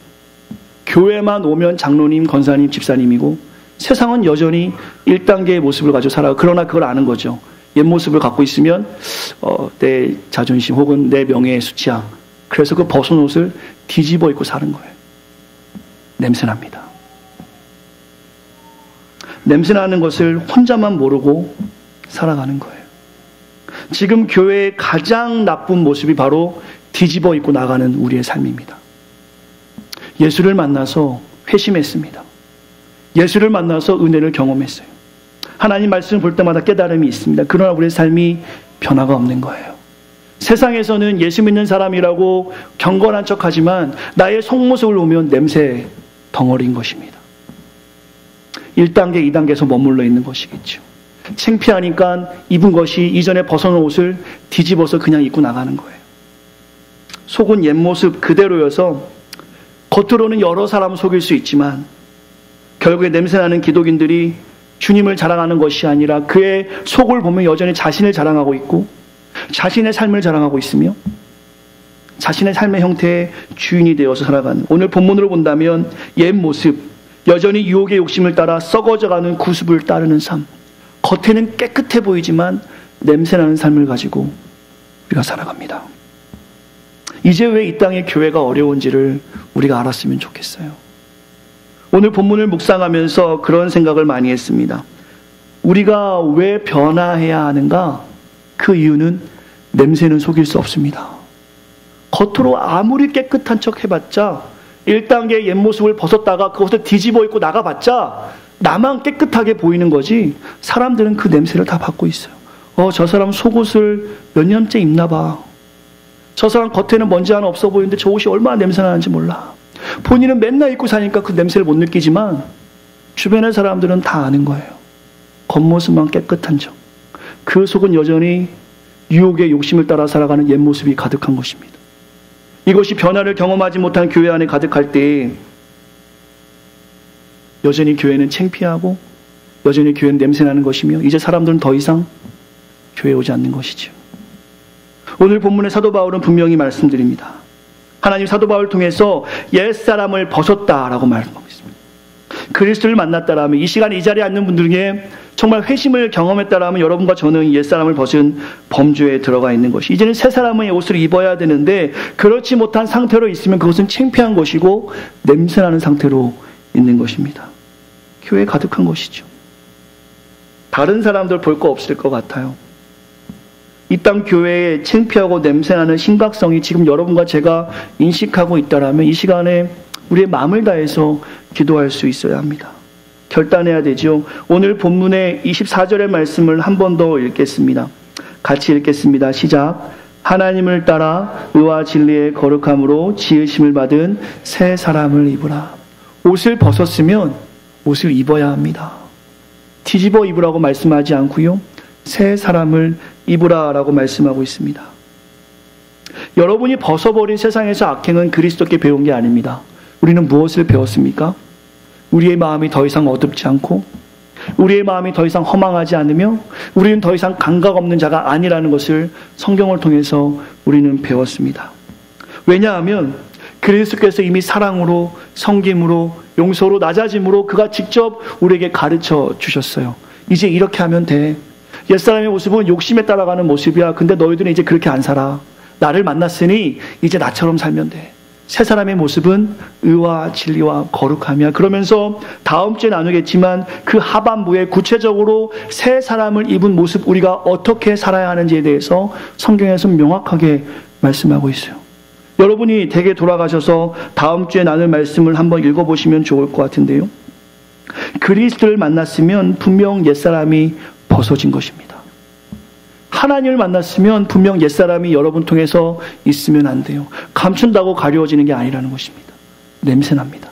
교회만 오면 장로님, 권사님, 집사님이고 세상은 여전히 1단계의 모습을 가지고 살아요. 그러나 그걸 아는 거죠. 옛 모습을 갖고 있으면 내 자존심 혹은 내 명예의 수치야. 그래서 그 벗은 옷을 뒤집어 입고 사는 거예요. 냄새납니다. 냄새나는 것을 혼자만 모르고 살아가는 거예요. 지금 교회의 가장 나쁜 모습이 바로 뒤집어 입고 나가는 우리의 삶입니다. 예수를 만나서 회심했습니다. 예수를 만나서 은혜를 경험했어요. 하나님 말씀을 볼 때마다 깨달음이 있습니다. 그러나 우리의 삶이 변화가 없는 거예요. 세상에서는 예수 믿는 사람이라고 경건한 척하지만 나의 속모습을 보면 냄새 덩어리인 것입니다. 1단계, 2단계에서 머물러 있는 것이겠죠. 창피하니까 입은 것이 이전에 벗어놓은 옷을 뒤집어서 그냥 입고 나가는 거예요. 속은 옛 모습 그대로여서 겉으로는 여러 사람을 속일 수 있지만 결국에 냄새나는 기독인들이 주님을 자랑하는 것이 아니라 그의 속을 보면 여전히 자신을 자랑하고 있고 자신의 삶을 자랑하고 있으며 자신의 삶의 형태의 주인이 되어서 살아가는, 오늘 본문으로 본다면 옛 모습, 여전히 유혹의 욕심을 따라 썩어져가는 구습을 따르는 삶, 겉에는 깨끗해 보이지만 냄새나는 삶을 가지고 우리가 살아갑니다. 이제 왜 이 땅의 교회가 어려운지를 우리가 알았으면 좋겠어요. 오늘 본문을 묵상하면서 그런 생각을 많이 했습니다. 우리가 왜 변화해야 하는가? 그 이유는 냄새는 속일 수 없습니다. 겉으로 아무리 깨끗한 척 해봤자 1단계 옛 모습을 벗었다가 그것을 뒤집어 입고 나가봤자 나만 깨끗하게 보이는 거지, 사람들은 그 냄새를 다 받고 있어요. 저 사람 속옷을 몇 년째 입나 봐. 저 사람 겉에는 먼지 하나 없어 보이는데 저 옷이 얼마나 냄새나는지 몰라. 본인은 맨날 입고 사니까 그 냄새를 못 느끼지만 주변의 사람들은 다 아는 거예요. 겉모습만 깨끗한 척. 그 속은 여전히 유혹의 욕심을 따라 살아가는 옛 모습이 가득한 것입니다. 이것이 변화를 경험하지 못한 교회 안에 가득할 때 여전히 교회는 창피하고 여전히 교회는 냄새나는 것이며 이제 사람들은 더 이상 교회에 오지 않는 것이죠. 오늘 본문의 사도 바울은 분명히 말씀드립니다. 하나님 사도 바울을 통해서 옛사람을 벗었다라고 말하고 있습니다. 그리스도를 만났다라면, 이 시간에 이 자리에 앉는 분들 중에 정말 회심을 경험했다라면 여러분과 저는 옛사람을 벗은 범주에 들어가 있는 것이, 이제는 새 사람의 옷을 입어야 되는데 그렇지 못한 상태로 있으면 그것은 창피한 것이고 냄새나는 상태로 있는 것입니다. 교회에 가득한 것이죠. 다른 사람들 볼 거 없을 것 같아요. 이 땅 교회에 창피하고 냄새나는 심각성이 지금 여러분과 제가 인식하고 있다라면 이 시간에 우리의 마음을 다해서 기도할 수 있어야 합니다. 결단해야 되죠. 오늘 본문의 24절의 말씀을 한 번 더 읽겠습니다. 같이 읽겠습니다. 시작. 하나님을 따라 의와 진리의 거룩함으로 지으심을 받은 새 사람을 입으라. 옷을 벗었으면 옷을 입어야 합니다. 뒤집어 입으라고 말씀하지 않고요, 새 사람을 입으라라고 말씀하고 있습니다. 여러분이 벗어버린 세상에서 악행은 그리스도께 배운 게 아닙니다. 우리는 무엇을 배웠습니까? 우리의 마음이 더 이상 어둡지 않고 우리의 마음이 더 이상 허망하지 않으며 우리는 더 이상 감각 없는 자가 아니라는 것을 성경을 통해서 우리는 배웠습니다. 왜냐하면 그리스도께서 이미 사랑으로, 섬김으로, 용서로, 낮아짐으로 그가 직접 우리에게 가르쳐 주셨어요. 이제 이렇게 하면 돼. 옛사람의 모습은 욕심에 따라가는 모습이야. 근데 너희들은 이제 그렇게 안 살아. 나를 만났으니 이제 나처럼 살면 돼. 새 사람의 모습은 의와 진리와 거룩함이야. 그러면서 다음 주에 나누겠지만 그 하반부에 구체적으로 새 사람을 입은 모습, 우리가 어떻게 살아야 하는지에 대해서 성경에서 명확하게 말씀하고 있어요. 여러분이 댁에 돌아가셔서 다음 주에 나눌 말씀을 한번 읽어보시면 좋을 것 같은데요. 그리스도를 만났으면 분명 옛사람이 벗어진 것입니다. 하나님을 만났으면 분명 옛사람이 여러분 통해서 있으면 안 돼요. 감춘다고 가려워지는 게 아니라는 것입니다. 냄새납니다.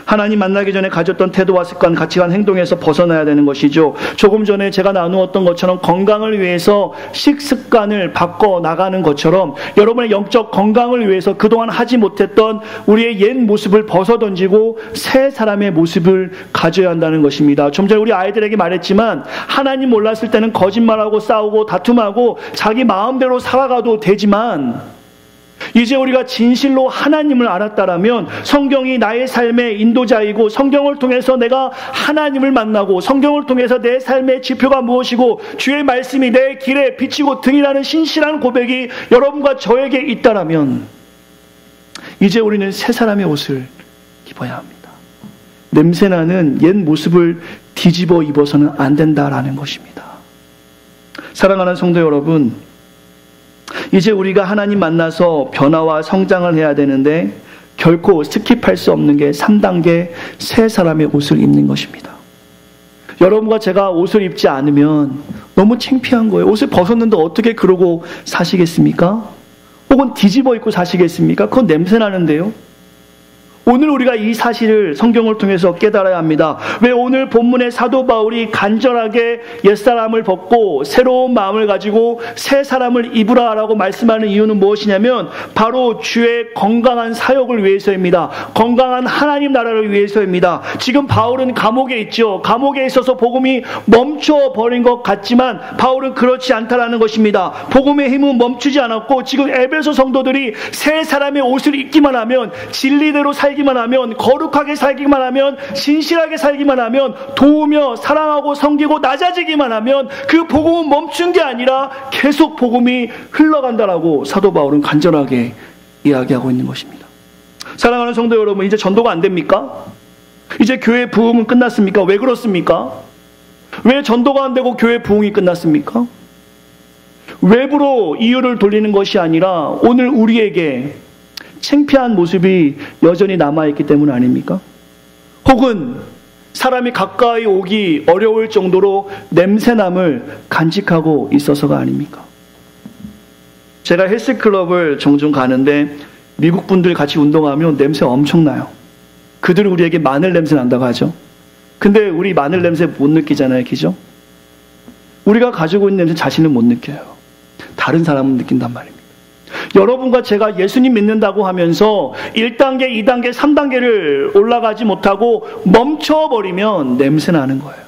하나님 만나기 전에 가졌던 태도와 습관, 가치관, 행동에서 벗어나야 되는 것이죠. 조금 전에 제가 나누었던 것처럼 건강을 위해서 식습관을 바꿔나가는 것처럼 여러분의 영적 건강을 위해서 그동안 하지 못했던 우리의 옛 모습을 벗어던지고 새 사람의 모습을 가져야 한다는 것입니다. 좀 전에 우리 아이들에게 말했지만 하나님 몰랐을 때는 거짓말하고 싸우고 다툼하고 자기 마음대로 살아가도 되지만 이제 우리가 진실로 하나님을 알았다라면 성경이 나의 삶의 인도자이고 성경을 통해서 내가 하나님을 만나고 성경을 통해서 내 삶의 지표가 무엇이고 주의 말씀이 내 길에 비치고 등이라는 신실한 고백이 여러분과 저에게 있다라면 이제 우리는 새 사람의 옷을 입어야 합니다. 냄새나는 옛 모습을 뒤집어 입어서는 안 된다라는 것입니다. 사랑하는 성도 여러분, 이제 우리가 하나님 만나서 변화와 성장을 해야 되는데 결코 스킵할 수 없는 게 3단계 새 사람의 옷을 입는 것입니다. 여러분과 제가 옷을 입지 않으면 너무 창피한 거예요. 옷을 벗었는데 어떻게 그러고 사시겠습니까? 혹은 뒤집어 입고 사시겠습니까? 그건 냄새 나는데요. 오늘 우리가 이 사실을 성경을 통해서 깨달아야 합니다. 왜 오늘 본문의 사도 바울이 간절하게 옛사람을 벗고 새로운 마음을 가지고 새 사람을 입으라라고 말씀하는 이유는 무엇이냐면 바로 주의 건강한 사역을 위해서입니다. 건강한 하나님 나라를 위해서입니다. 지금 바울은 감옥에 있죠. 감옥에 있어서 복음이 멈춰버린 것 같지만 바울은 그렇지 않다라는 것입니다. 복음의 힘은 멈추지 않았고 지금 에베소 성도들이 새 사람의 옷을 입기만 하면, 진리대로 살기만 하면, 거룩하게 살기만 하면, 신실하게 살기만 하면, 도우며 사랑하고 섬기고 낮아지기만 하면 그 복음은 멈춘 게 아니라 계속 복음이 흘러간다라고 사도 바울은 간절하게 이야기하고 있는 것입니다. 사랑하는 성도 여러분, 이제 전도가 안 됩니까? 이제 교회 부흥은 끝났습니까? 왜 그렇습니까? 왜 전도가 안 되고 교회 부흥이 끝났습니까? 외부로 이유를 돌리는 것이 아니라 오늘 우리에게 창피한 모습이 여전히 남아있기 때문 아닙니까? 혹은 사람이 가까이 오기 어려울 정도로 냄새남을 간직하고 있어서가 아닙니까? 제가 헬스클럽을 종종 가는데 미국 분들 같이 운동하면 냄새 엄청나요. 그들은 우리에게 마늘 냄새 난다고 하죠. 근데 우리 마늘 냄새 못 느끼잖아요. 그죠? 우리가 가지고 있는 냄새 자신은 못 느껴요. 다른 사람은 느낀단 말입니다. 여러분과 제가 예수님 믿는다고 하면서 1단계, 2단계, 3단계를 올라가지 못하고 멈춰버리면 냄새 나는 거예요.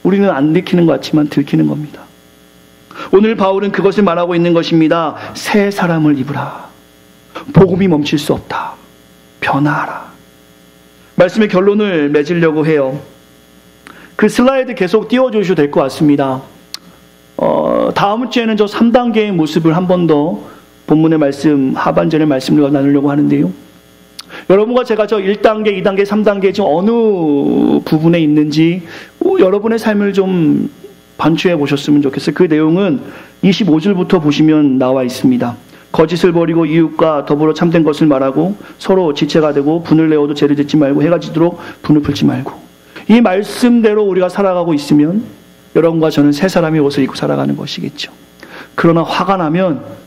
우리는 안 느끼는 것 같지만 들키는 겁니다. 오늘 바울은 그것을 말하고 있는 것입니다. 새 사람을 입으라. 복음이 멈출 수 없다. 변화하라. 말씀의 결론을 맺으려고 해요. 그 슬라이드 계속 띄워주셔도 될 것 같습니다. 다음 주에는 저 3단계의 모습을 한 번 더 본문의 말씀, 하반전의 말씀을 나누려고 하는데요. 여러분과 제가 저 1단계, 2단계, 3단계 지금 어느 부분에 있는지 여러분의 삶을 좀 반추해 보셨으면 좋겠어요. 그 내용은 25절부터 보시면 나와 있습니다. 거짓을 버리고 이웃과 더불어 참된 것을 말하고 서로 지체가 되고 분을 내어도 죄를 짓지 말고 해가 지도록 분을 풀지 말고. 이 말씀대로 우리가 살아가고 있으면 여러분과 저는 새 사람의 옷을 입고 살아가는 것이겠죠. 그러나 화가 나면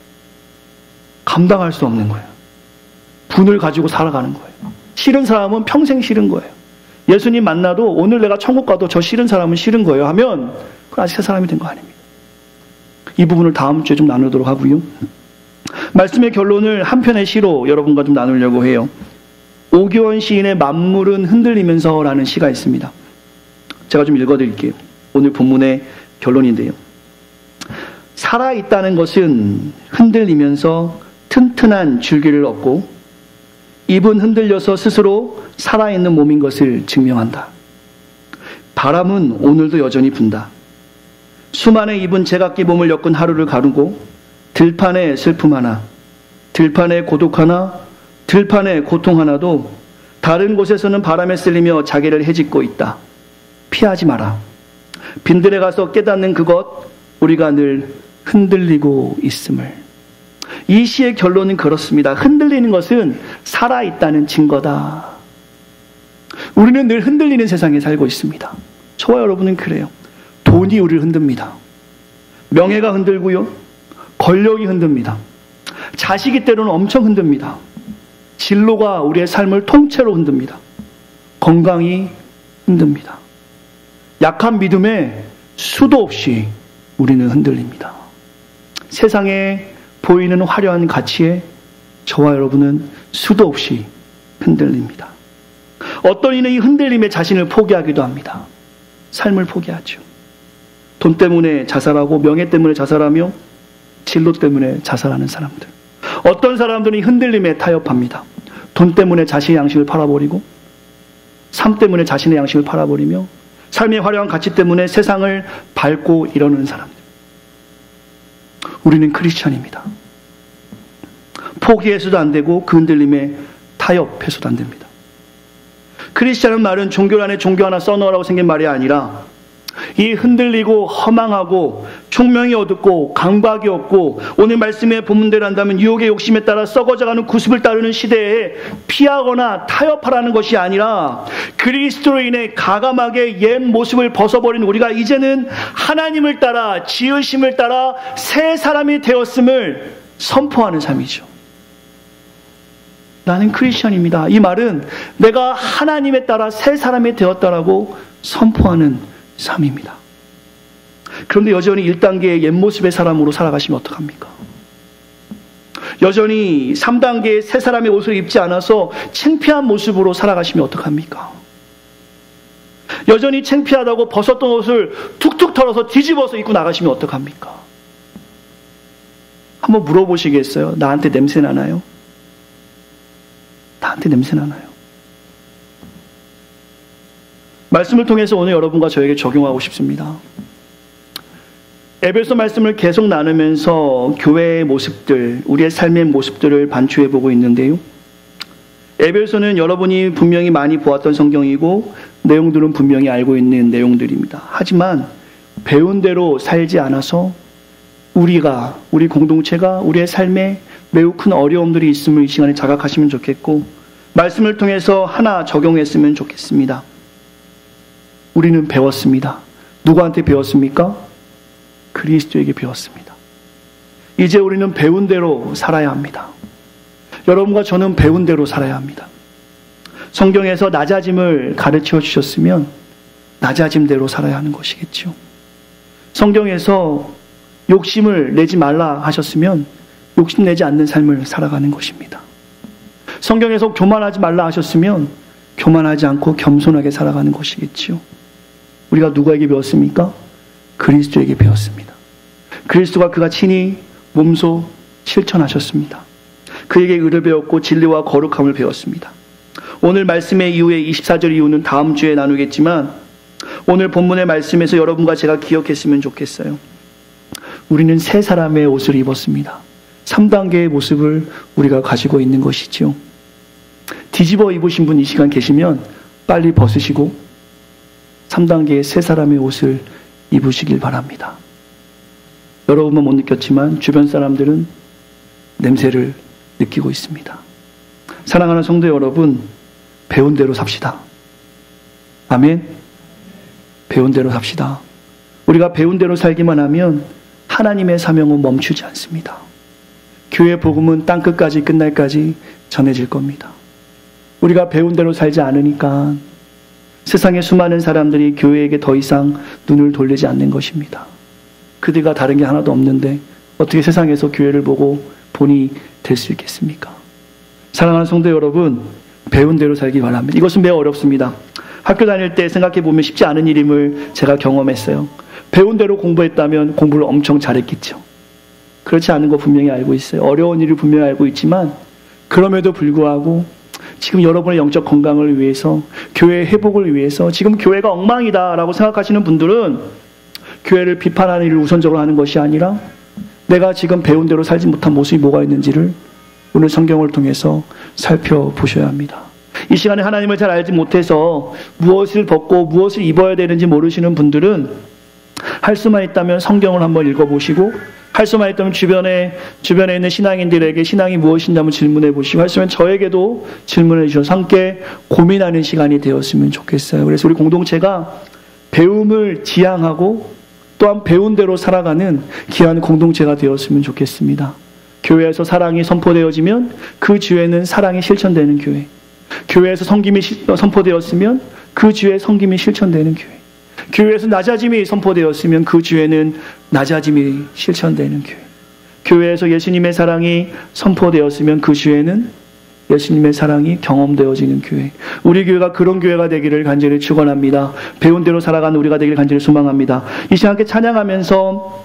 감당할 수 없는 거예요. 분을 가지고 살아가는 거예요. 싫은 사람은 평생 싫은 거예요. 예수님 만나도 오늘 내가 천국 가도 저 싫은 사람은 싫은 거예요 하면 그건 아직 새 사람이 된 거 아닙니다. 이 부분을 다음 주에 좀 나누도록 하고요. 말씀의 결론을 한 편의 시로 여러분과 좀 나누려고 해요. 오기원 시인의 만물은 흔들리면서라는 시가 있습니다. 제가 좀 읽어드릴게요. 오늘 본문의 결론인데요. 살아있다는 것은 흔들리면서 튼튼한 줄기를 얻고 입은 흔들려서 스스로 살아있는 몸인 것을 증명한다. 바람은 오늘도 여전히 분다. 수만의 입은 제각기 몸을 엮은 하루를 가르고 들판의 슬픔 하나, 들판의 고독 하나, 들판의 고통 하나도 다른 곳에서는 바람에 쓸리며 자기를 헤집고 있다. 피하지 마라. 빈들에 가서 깨닫는 그것, 우리가 늘 흔들리고 있음을. 이 시의 결론은 그렇습니다. 흔들리는 것은 살아있다는 증거다. 우리는 늘 흔들리는 세상에 살고 있습니다. 저와 여러분은 그래요. 돈이 우리를 흔듭니다. 명예가 흔들고요. 권력이 흔듭니다. 자식이 때로는 엄청 흔듭니다. 진로가 우리의 삶을 통째로 흔듭니다. 건강이 흔듭니다. 약한 믿음에 수도 없이 우리는 흔들립니다. 세상에 보이는 화려한 가치에 저와 여러분은 수도 없이 흔들립니다. 어떤 이는 이 흔들림에 자신을 포기하기도 합니다. 삶을 포기하죠. 돈 때문에 자살하고 명예 때문에 자살하며 진로 때문에 자살하는 사람들. 어떤 사람들은 이 흔들림에 타협합니다. 돈 때문에 자신의 양식을 팔아버리고 삶 때문에 자신의 양식을 팔아버리며 삶의 화려한 가치 때문에 세상을 밟고 이러는 사람들. 우리는 크리스천입니다. 포기해서도 안 되고 그 흔들림에 타협해서도 안 됩니다. 크리스천은 말은 종교 안에 종교 하나 써놓으라고 생긴 말이 아니라 이 흔들리고 허망하고 총명이 어둡고 강박이 없고 오늘 말씀의 본문대로 한다면 유혹의 욕심에 따라 썩어져가는 구습을 따르는 시대에 피하거나 타협하라는 것이 아니라 그리스도로 인해 가감하게 옛 모습을 벗어버린 우리가 이제는 하나님을 따라 지으심을 따라 새 사람이 되었음을 선포하는 삶이죠. 나는 크리스천입니다. 이 말은 내가 하나님에 따라 새 사람이 되었다라고 선포하는 삶입니다. 그런데 여전히 1단계의 옛 모습의 사람으로 살아가시면 어떡합니까? 여전히 3단계의 새 사람의 옷을 입지 않아서 창피한 모습으로 살아가시면 어떡합니까? 여전히 창피하다고 벗었던 옷을 툭툭 털어서 뒤집어서 입고 나가시면 어떡합니까? 한번 물어보시겠어요? 나한테 냄새 나나요? 나한테 냄새 나나요? 말씀을 통해서 오늘 여러분과 저에게 적용하고 싶습니다. 에베소 말씀을 계속 나누면서 교회의 모습들, 우리의 삶의 모습들을 반추해 보고 있는데요. 에베소는 여러분이 분명히 많이 보았던 성경이고 내용들은 분명히 알고 있는 내용들입니다. 하지만 배운 대로 살지 않아서 우리 공동체가 우리의 삶에 매우 큰 어려움들이 있음을 이 시간에 자각하시면 좋겠고 말씀을 통해서 하나 적용했으면 좋겠습니다. 우리는 배웠습니다. 누구한테 배웠습니까? 그리스도에게 배웠습니다. 이제 우리는 배운 대로 살아야 합니다. 여러분과 저는 배운 대로 살아야 합니다. 성경에서 낮아짐을 가르쳐 주셨으면 낮아짐대로 살아야 하는 것이겠죠. 성경에서 욕심을 내지 말라 하셨으면 욕심내지 않는 삶을 살아가는 것입니다. 성경에서 교만하지 말라 하셨으면 교만하지 않고 겸손하게 살아가는 것이겠죠. 우리가 누구에게 배웠습니까? 그리스도에게 배웠습니다. 그리스도가 그가 친히 몸소 실천하셨습니다. 그에게 의를 배웠고 진리와 거룩함을 배웠습니다. 오늘 말씀의 이후에 24절 이후는 다음 주에 나누겠지만 오늘 본문의 말씀에서 여러분과 제가 기억했으면 좋겠어요. 우리는 새 사람의 옷을 입었습니다. 3단계의 모습을 우리가 가지고 있는 것이죠. 뒤집어 입으신 분 이 시간 계시면 빨리 벗으시고 3단계의 새 사람의 옷을 입으시길 바랍니다. 여러분은 못 느꼈지만 주변 사람들은 냄새를 느끼고 있습니다. 사랑하는 성도 여러분, 배운 대로 삽시다. 아멘. 배운 대로 삽시다. 우리가 배운 대로 살기만 하면 하나님의 사명은 멈추지 않습니다. 교회 복음은 땅끝까지 끝날까지 전해질 겁니다. 우리가 배운 대로 살지 않으니까 세상의 수많은 사람들이 교회에게 더 이상 눈을 돌리지 않는 것입니다. 그들과 다른 게 하나도 없는데 어떻게 세상에서 교회를 보고 본이 될 수 있겠습니까? 사랑하는 성도 여러분, 배운 대로 살기 바랍니다. 이것은 매우 어렵습니다. 학교 다닐 때 생각해보면 쉽지 않은 일임을 제가 경험했어요. 배운 대로 공부했다면 공부를 엄청 잘했겠죠. 그렇지 않은 거 분명히 알고 있어요. 어려운 일을 분명히 알고 있지만 그럼에도 불구하고 지금 여러분의 영적 건강을 위해서, 교회의 회복을 위해서 지금 교회가 엉망이다라고 생각하시는 분들은 교회를 비판하는 일을 우선적으로 하는 것이 아니라 내가 지금 배운 대로 살지 못한 모습이 뭐가 있는지를 오늘 성경을 통해서 살펴보셔야 합니다. 이 시간에 하나님을 잘 알지 못해서 무엇을 벗고 무엇을 입어야 되는지 모르시는 분들은 할 수만 있다면 성경을 한번 읽어보시고, 할 수만 있다면 주변에 있는 신앙인들에게 신앙이 무엇인지 한번 질문해 보시고, 할 수면 저에게도 질문해 주셔서 함께 고민하는 시간이 되었으면 좋겠어요. 그래서 우리 공동체가 배움을 지향하고 또한 배운 대로 살아가는 귀한 공동체가 되었으면 좋겠습니다. 교회에서 사랑이 선포되어지면 그 주에는 사랑이 실천되는 교회, 교회에서 섬김이 선포되었으면 그 주에 섬김이 실천되는 교회, 교회에서 낮아짐이 선포되었으면 그 주에는 낮아짐이 실천되는 교회, 교회에서 예수님의 사랑이 선포되었으면 그 주에는 예수님의 사랑이 경험되어지는 교회, 우리 교회가 그런 교회가 되기를 간절히 축원합니다. 배운 대로 살아가는 우리가 되기를 간절히 소망합니다. 이 시간 함께 찬양하면서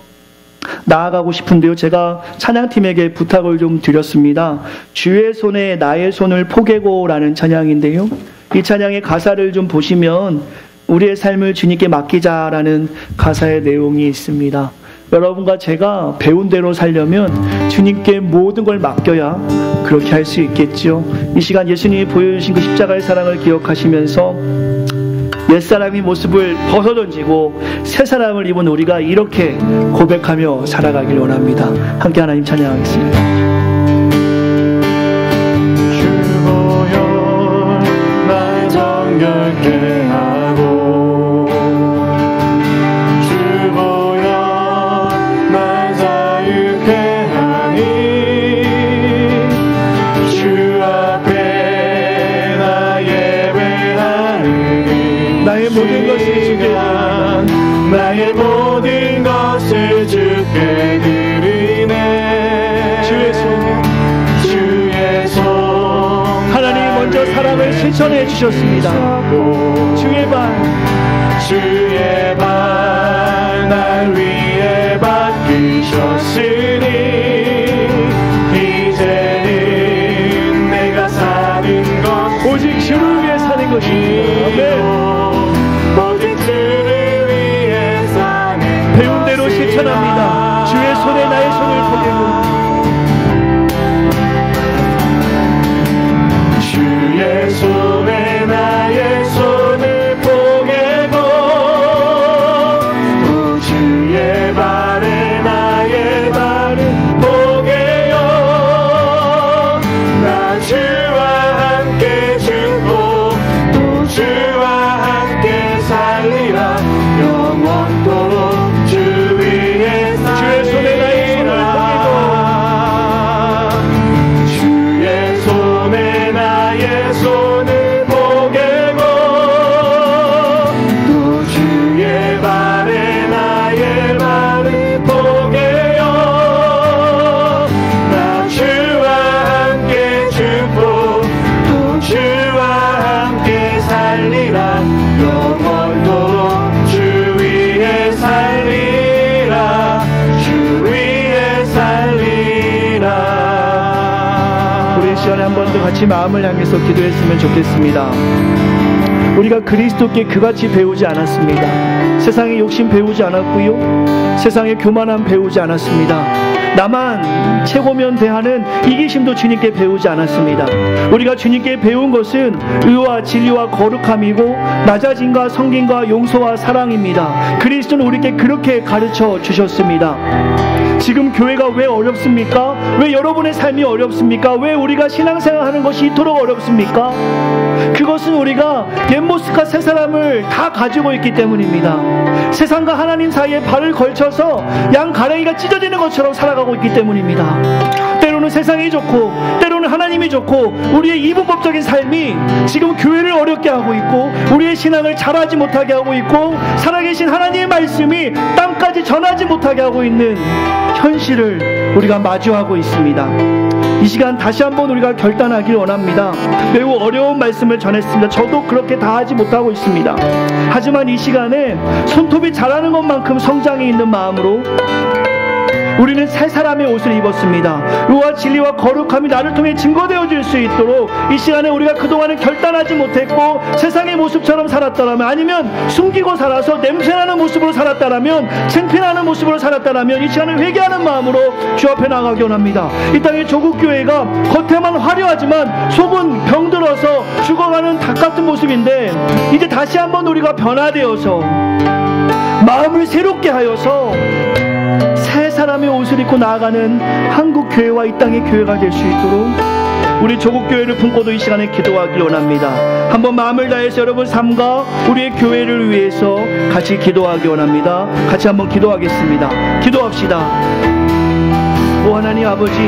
나아가고 싶은데요, 제가 찬양팀에게 부탁을 좀 드렸습니다. 주의 손에 나의 손을 포개고라는 찬양인데요, 이 찬양의 가사를 좀 보시면 우리의 삶을 주님께 맡기자라는 가사의 내용이 있습니다. 여러분과 제가 배운 대로 살려면 주님께 모든 걸 맡겨야 그렇게 할 수 있겠죠. 이 시간 예수님이 보여주신 그 십자가의 사랑을 기억하시면서 옛사람의 모습을 벗어던지고 새 사람을 입은 우리가 이렇게 고백하며 살아가길 원합니다. 함께 하나님 찬양하겠습니다. 주보여 날 정결케 하고, 주보여 날 자유케 하니, 주 앞에 나의 모든 것을 주께 드리네. 주의 손 하나님 먼저 사랑을 실천해 주셨습니다. 주의 발 날 위해 맡기셨으니 이제는 내가 사는 것 오직 주를 위해 사는 것입니다. 아멘. 오직 주를 위해 사는 배운 대로 실천합니다. 주의 손에 나의 손을 포개고 주의 손에 나의 손을 포개고 또 주의 발에 나의 발을 포개요. 나 주와 함께 죽고 또 주와 함께 살리라. 영원토록 주 위에 살리라. 주의 손에 나의 손을 포개고 주의 손에 나의 손을 포개고 또 주의 발에 나의 발을 포개요. 나 주와 함께 죽고 또 주와 함께 살리라. 영원토록 주 위에 살리라. 주 위에 살리라. 우리 이 시간에 한 번 더 같이 마음을 향해서 기도했으면 좋겠습니다. 우리가 그리스도께 그같이 배우지 않았습니다. 세상의 욕심 배우지 않았고요, 세상의 교만함 배우지 않았습니다. 나만 최고면 대하는 이기심도 주님께 배우지 않았습니다. 우리가 주님께 배운 것은 의와 진리와 거룩함이고 낮아짐과 섬김과 용서와 사랑입니다. 그리스도는 우리에게 그렇게 가르쳐 주셨습니다. 지금 교회가 왜 어렵습니까? 왜 여러분의 삶이 어렵습니까? 왜 우리가 신앙생활하는 것이 이토록 어렵습니까? 그것은 우리가 옛모습과 새 사람을 다 가지고 있기 때문입니다. 세상과 하나님 사이에 발을 걸쳐서 양 가랭이가 찢어지는 것처럼 살아가고 있기 때문입니다. 때로는 세상이 좋고 때로는 하나님이 좋고 우리의 이분법적인 삶이 지금 교회를 어렵게 하고 있고 우리의 신앙을 잘하지 못하게 하고 있고 살아계신 하나님의 말씀이 땅까지 전하지 못하게 하고 있는 현실을 우리가 마주하고 있습니다. 이 시간 다시 한번 우리가 결단하길 원합니다. 매우 어려운 말씀을 전했습니다. 저도 그렇게 다 하지 못하고 있습니다. 하지만 이 시간에 손톱이 자라는 것만큼 성장이 있는 마음으로 우리는 새 사람의 옷을 입었습니다. 의와 진리와 거룩함이 나를 통해 증거되어 줄 수 있도록 이 시간에 우리가 그동안은 결단하지 못했고 세상의 모습처럼 살았다라면, 아니면 숨기고 살아서 냄새나는 모습으로 살았다라면, 창피하는 모습으로 살았다라면 이 시간에 회개하는 마음으로 주 앞에 나가기 원합니다. 이 땅의 조국교회가 겉에만 화려하지만 속은 병들어서 죽어가는 닭 같은 모습인데, 이제 다시 한번 우리가 변화되어서 마음을 새롭게 하여서 새 사람의 옷을 입고 나아가는 한국 교회와 이 땅의 교회가 될 수 있도록 우리 조국 교회를 품고도 이 시간에 기도하기 원합니다. 한번 마음을 다해서 여러분 삶과 우리의 교회를 위해서 같이 기도하기 원합니다. 같이 한번 기도하겠습니다. 기도합시다. 오 하나님 아버지,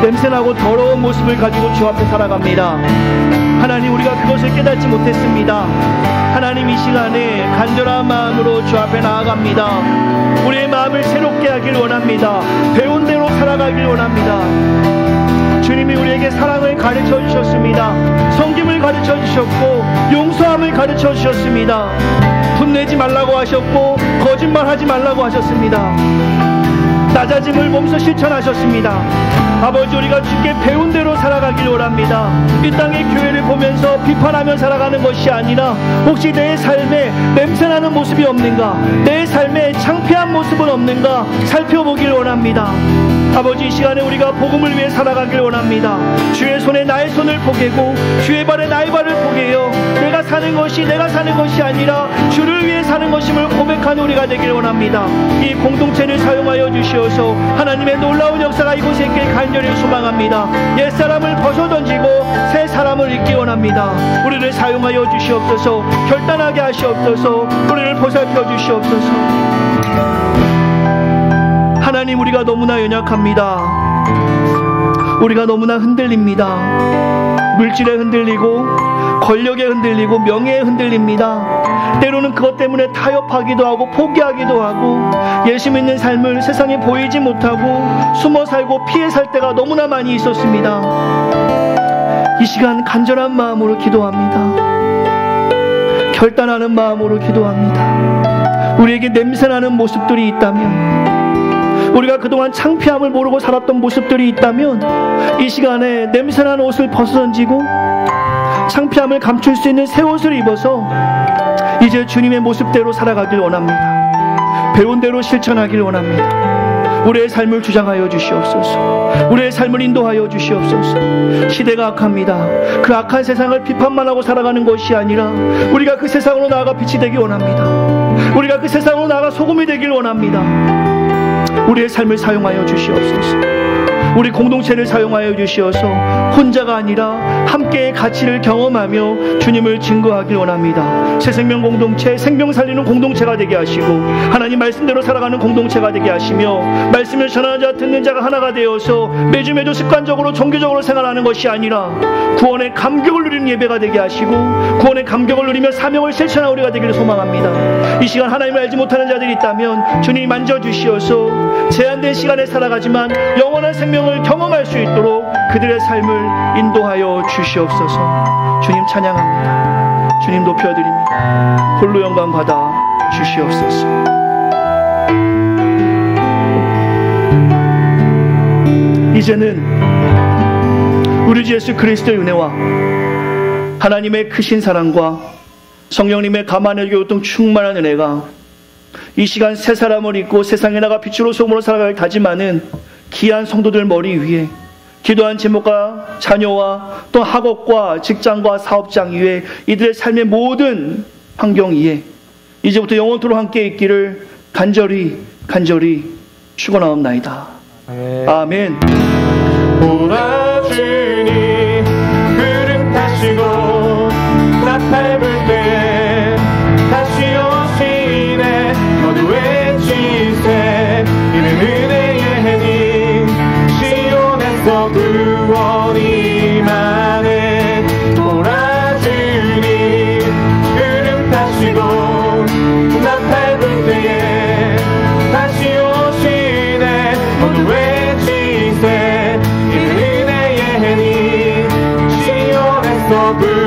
냄새나고 더러운 모습을 가지고 주 앞에 살아갑니다. 하나님, 우리가 그것을 깨닫지 못했습니다. 하나님, 이 시간에 간절한 마음으로 주 앞에 나아갑니다. 우리의 마음을 새롭게 하길 원합니다. 배운 대로 살아가길 원합니다. 주님이 우리에게 사랑을 가르쳐 주셨습니다. 섬김을 가르쳐 주셨고 용서함을 가르쳐 주셨습니다. 분내지 말라고 하셨고 거짓말하지 말라고 하셨습니다. 낮아짐을 몸소 실천하셨습니다. 아버지, 우리가 주께 배운 대로 살아가길 원합니다. 이 땅의 교회를 보면서 비판하며 살아가는 것이 아니라 혹시 내 삶에 냄새나는 모습이 없는가, 내 삶에 창피한 모습은 없는가 살펴보길 원합니다. 아버지, 이 시간에 우리가 복음을 위해 살아가길 원합니다. 주의 손에 나의 손을 포개고 주의 발에 나의 발을 포개요. 내가 사는 것이 아니라 주를 위해 사는 것임을 고백하는 우리가 되길 원합니다. 이 공동체를 사용하여 주시어서 하나님의 놀라운 역사가 이곳에 있길 간절히 소망합니다. 옛사람을 벗어던지고 새 사람을 입기 원합니다. 우리를 사용하여 주시옵소서. 결단하게 하시옵소서. 우리를 보살펴 주시옵소서. 하나님, 우리가 너무나 연약합니다. 우리가 너무나 흔들립니다. 물질에 흔들리고 권력에 흔들리고 명예에 흔들립니다. 때로는 그것 때문에 타협하기도 하고 포기하기도 하고 예수 믿는 삶을 세상에 보이지 못하고 숨어 살고 피해 살 때가 너무나 많이 있었습니다. 이 시간 간절한 마음으로 기도합니다. 결단하는 마음으로 기도합니다. 우리에게 냄새나는 모습들이 있다면, 우리가 그동안 창피함을 모르고 살았던 모습들이 있다면 이 시간에 냄새나는 옷을 벗어던지고 창피함을 감출 수 있는 새 옷을 입어서 이제 주님의 모습대로 살아가길 원합니다. 배운 대로 실천하길 원합니다. 우리의 삶을 주장하여 주시옵소서. 우리의 삶을 인도하여 주시옵소서. 시대가 악합니다. 그 악한 세상을 비판만 하고 살아가는 것이 아니라 우리가 그 세상으로 나아가 빛이 되길 원합니다. 우리가 그 세상으로 나아가 소금이 되길 원합니다. 우리의 삶을 사용하여 주시옵소서. 우리 공동체를 사용하여 주시어서 혼자가 아니라 함께의 가치를 경험하며 주님을 증거하길 원합니다. 새 생명 공동체, 생명 살리는 공동체가 되게 하시고 하나님 말씀대로 살아가는 공동체가 되게 하시며 말씀을 전하는 자 듣는 자가 하나가 되어서 매주 습관적으로 종교적으로 생활하는 것이 아니라 구원의 감격을 누리는 예배가 되게 하시고 구원의 감격을 누리며 사명을 실천하는 우리가 되기를 소망합니다. 이 시간 하나님을 알지 못하는 자들이 있다면 주님이 만져주시어서 제한된 시간에 살아가지만 영원한 생명을 경험할 수 있도록 그들의 삶을 인도하여 주시옵소서. 주님 찬양합니다. 주님 높여드립니다. 홀로 영광 받아 주시옵소서. 이제는 우리 주 예수 그리스도의 은혜와 하나님의 크신 사랑과 성령님의 가만히 교통 충만한 은혜가 이 시간 새 사람을 입고 세상에 나가 빛으로 소금으로 살아갈 다짐하는 귀한 성도들 머리 위에 기도한 제목과 자녀와 또 학업과 직장과 사업장 위에 이들의 삶의 모든 환경 위에 이제부터 영원토록 함께 있기를 간절히 축원하옵나이다. 아멘. 오라 주님 구름 타시고 나팔 불 때 다시 오시네. 모두 외치세 이는 은혜의 해님 시온에서 구원이 많네. 오라 주님 구름 타시고 나팔 불 때에 다시 오시네. 모두 외치세 이는 은혜의 해님 시온에서 구원이